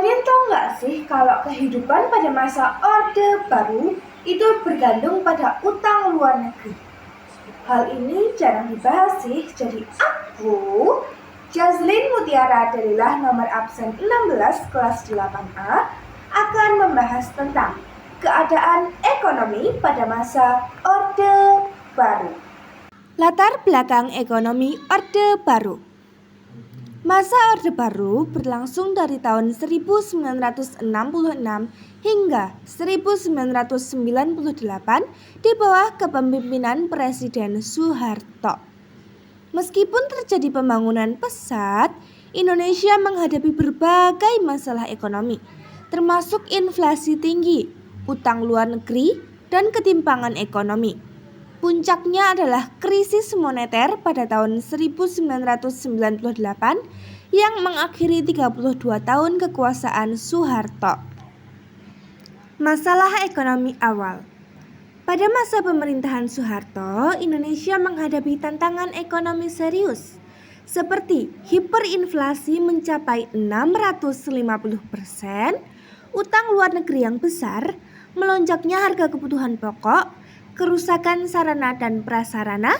Kalian tahu nggak sih kalau kehidupan pada masa Orde Baru itu bergantung pada utang luar negeri? Hal ini jarang dibahas sih, jadi aku, Jazlyn Mutiara Dalilah nomor absen 16 kelas 8A, akan membahas tentang keadaan ekonomi pada masa Orde Baru. Latar belakang ekonomi Orde Baru. Masa Orde Baru berlangsung dari tahun 1966 hingga 1998 di bawah kepemimpinan Presiden Soeharto. Meskipun terjadi pembangunan pesat, Indonesia menghadapi berbagai masalah ekonomi, termasuk inflasi tinggi, utang luar negeri, dan ketimpangan ekonomi. Puncaknya adalah krisis moneter pada tahun 1998 yang mengakhiri 32 tahun kekuasaan Soeharto. Masalah ekonomi awal. Pada masa pemerintahan Soeharto, Indonesia menghadapi tantangan ekonomi serius, seperti hiperinflasi mencapai 650%, utang luar negeri yang besar, melonjaknya harga kebutuhan pokok, kerusakan sarana dan prasarana,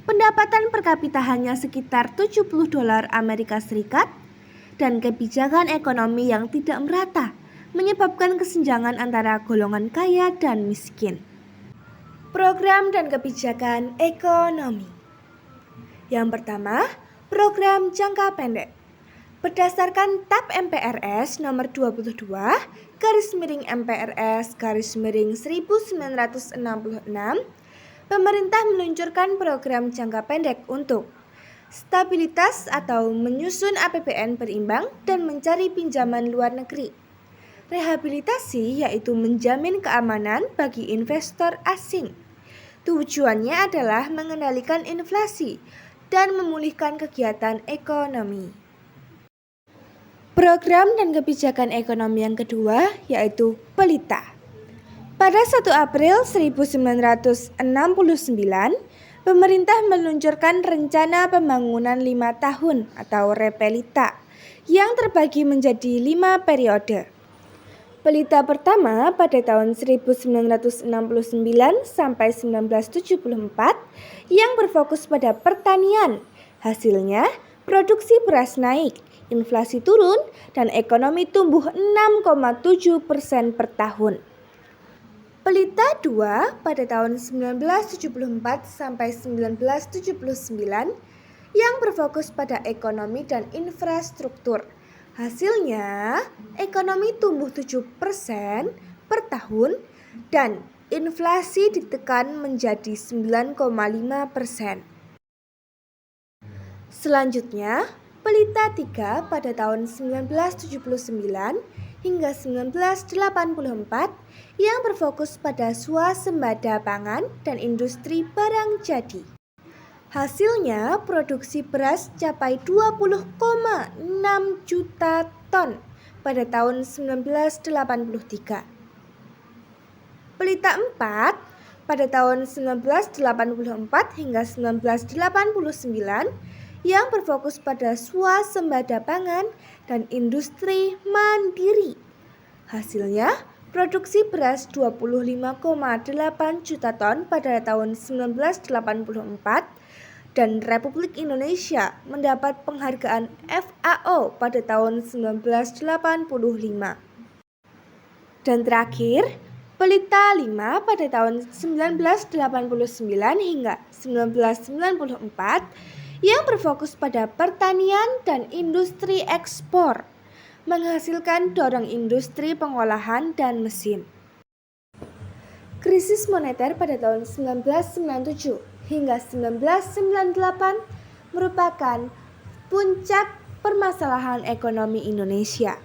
pendapatan per kapita hanya sekitar $70 Amerika Serikat, dan kebijakan ekonomi yang tidak merata menyebabkan kesenjangan antara golongan kaya dan miskin. Program dan kebijakan ekonomi. Yang pertama, program jangka pendek. Berdasarkan TAP MPRS nomor 22/MPRS/1966, pemerintah meluncurkan program jangka pendek untuk stabilitas atau menyusun APBN berimbang dan mencari pinjaman luar negeri. Rehabilitasi yaitu menjamin keamanan bagi investor asing. Tujuannya adalah mengendalikan inflasi dan memulihkan kegiatan ekonomi. Program dan kebijakan ekonomi yang kedua yaitu Pelita. Pada 1 April 1969, pemerintah meluncurkan Rencana Pembangunan 5 Tahun atau Repelita yang terbagi menjadi 5 periode. Pelita pertama pada tahun 1969 sampai 1974 yang berfokus pada pertanian. Hasilnya, produksi beras naik, inflasi turun, dan ekonomi tumbuh 6,7% per tahun. Pelita 2 pada tahun 1974 sampai 1979 yang berfokus pada ekonomi dan infrastruktur. Hasilnya, ekonomi tumbuh 7% per tahun dan inflasi ditekan menjadi 9,5%. Selanjutnya, Pelita 3 pada tahun 1979 hingga 1984 yang berfokus pada swasembada pangan dan industri barang jadi. Hasilnya, produksi beras capai 20,6 juta ton pada tahun 1983. Pelita 4 pada tahun 1984 hingga 1989 yang berfokus pada swasembada pangan dan industri mandiri. Hasilnya, produksi beras 25,8 juta ton pada tahun 1984 dan Republik Indonesia mendapat penghargaan FAO pada tahun 1985. Dan terakhir, Pelita 5 pada tahun 1989 hingga 1994 yang berfokus pada pertanian dan industri ekspor, menghasilkan dorong industri pengolahan dan mesin. Krisis moneter pada tahun 1997 hingga 1998 merupakan puncak permasalahan ekonomi Indonesia.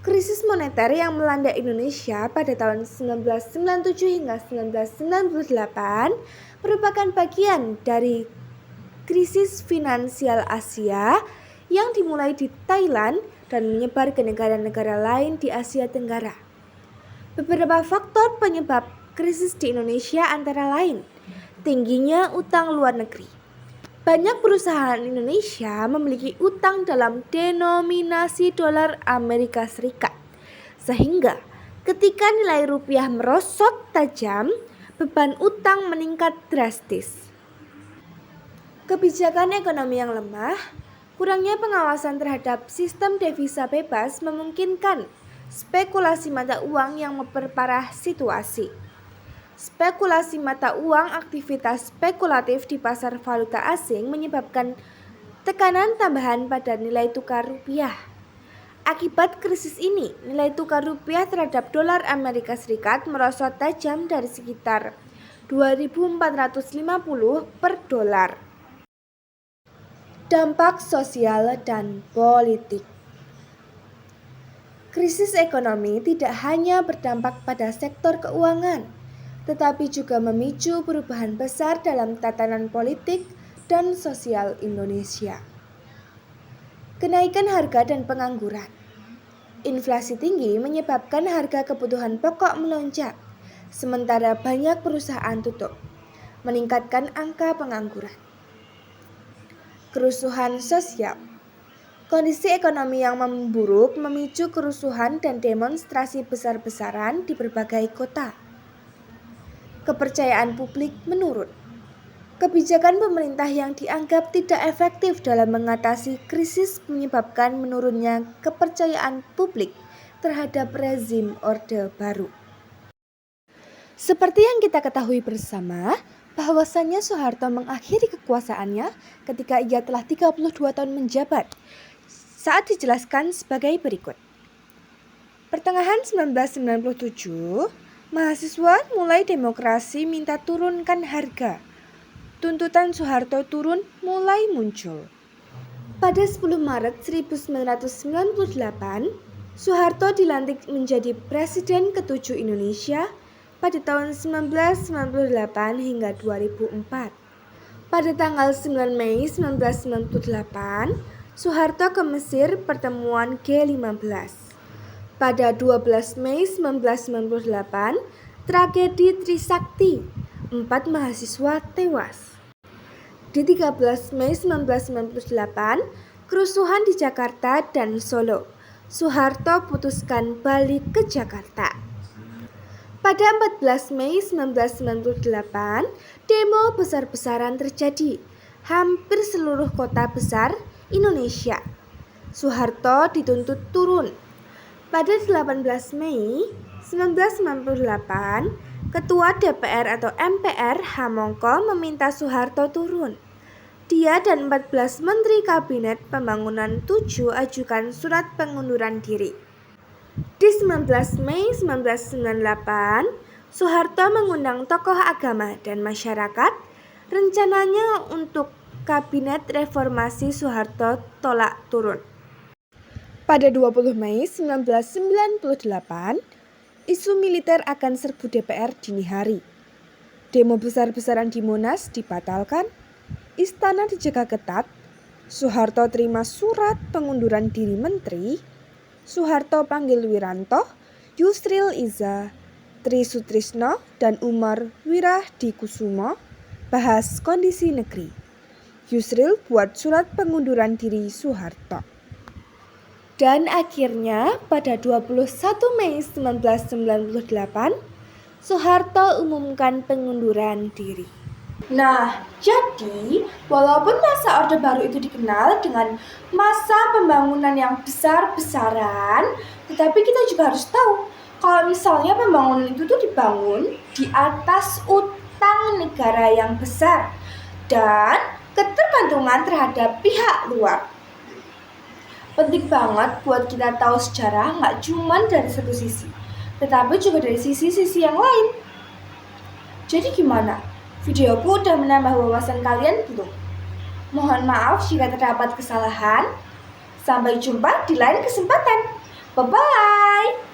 Krisis moneter yang melanda Indonesia pada tahun 1997 hingga 1998 merupakan bagian dari krisis finansial Asia yang dimulai di Thailand dan menyebar ke negara-negara lain di Asia Tenggara. Beberapa faktor penyebab krisis di Indonesia antara lain tingginya utang luar negeri. Banyak perusahaan Indonesia memiliki utang dalam denominasi dolar Amerika Serikat. Sehingga ketika nilai rupiah merosot tajam, beban utang meningkat drastis. Kebijakan ekonomi yang lemah, kurangnya pengawasan terhadap sistem devisa bebas memungkinkan spekulasi mata uang yang memperparah situasi. Spekulasi mata uang, aktivitas spekulatif di pasar valuta asing menyebabkan tekanan tambahan pada nilai tukar rupiah. Akibat krisis ini, nilai tukar rupiah terhadap dolar Amerika Serikat merosot tajam dari sekitar 2.450 per dolar. Dampak sosial dan politik. Krisis ekonomi tidak hanya berdampak pada sektor keuangan, tetapi juga memicu perubahan besar dalam tatanan politik dan sosial Indonesia. Kenaikan harga dan pengangguran. Inflasi tinggi menyebabkan harga kebutuhan pokok melonjak, sementara banyak perusahaan tutup, meningkatkan angka pengangguran. Kerusuhan sosial. Kondisi ekonomi yang memburuk memicu kerusuhan dan demonstrasi besar-besaran di berbagai kota. Kepercayaan publik menurun. Kebijakan pemerintah yang dianggap tidak efektif dalam mengatasi krisis menyebabkan menurunnya kepercayaan publik terhadap rezim Orde Baru. Seperti yang kita ketahui bersama, bahwasannya Soeharto mengakhiri kekuasaannya ketika ia telah 32 tahun menjabat. Saat dijelaskan sebagai berikut. Pertengahan 1997, mahasiswa mulai demokrasi minta turunkan harga. Tuntutan Soeharto turun mulai muncul. Pada 10 Maret 1998, Soeharto dilantik menjadi Presiden ke-7 Indonesia pada tahun 1998 hingga 2004. Pada tanggal 9 Mei 1998, Soeharto ke Mesir pertemuan G15. Pada 12 Mei 1998, tragedi Trisakti, 4 mahasiswa tewas. Di 13 Mei 1998, kerusuhan di Jakarta dan Solo. Soeharto putuskan balik ke Jakarta. Pada 14 Mei 1998, demo besar-besaran terjadi hampir seluruh kota besar Indonesia. Soeharto dituntut turun. Pada 18 Mei 1998, Ketua DPR atau MPR Hamongko meminta Soeharto turun. Dia dan 14 Menteri Kabinet Pembangunan 7 ajukan surat pengunduran diri. Di 19 Mei 1998, Soeharto mengundang tokoh agama dan masyarakat. Rencananya untuk Kabinet Reformasi Soeharto tolak turun. Pada 20 Mei 1998, isu militer akan serbu DPR dini hari. Demo besar-besaran di Monas dibatalkan, istana dijaga ketat, Soeharto terima surat pengunduran diri menteri, Soeharto panggil Wiranto, Yusril Iza, Tri Sutrisno, dan Umar Wirahadikusumo bahas kondisi negeri. Yusril buat surat pengunduran diri Soeharto. Dan akhirnya pada 21 Mei 1998, Soeharto umumkan pengunduran diri. Nah, jadi walaupun masa Orde Baru itu dikenal dengan masa pembangunan yang besar-besaran, tetapi kita juga harus tahu kalau misalnya pembangunan itu tuh dibangun di atas utang negara yang besar dan ketergantungan terhadap pihak luar. Penting banget buat kita tahu sejarah nggak cuma dari satu sisi, tetapi juga dari sisi-sisi yang lain. Jadi gimana? Videoku udah menambah wawasan kalian belum? Mohon maaf jika terdapat kesalahan. Sampai jumpa di lain kesempatan. Bye-bye.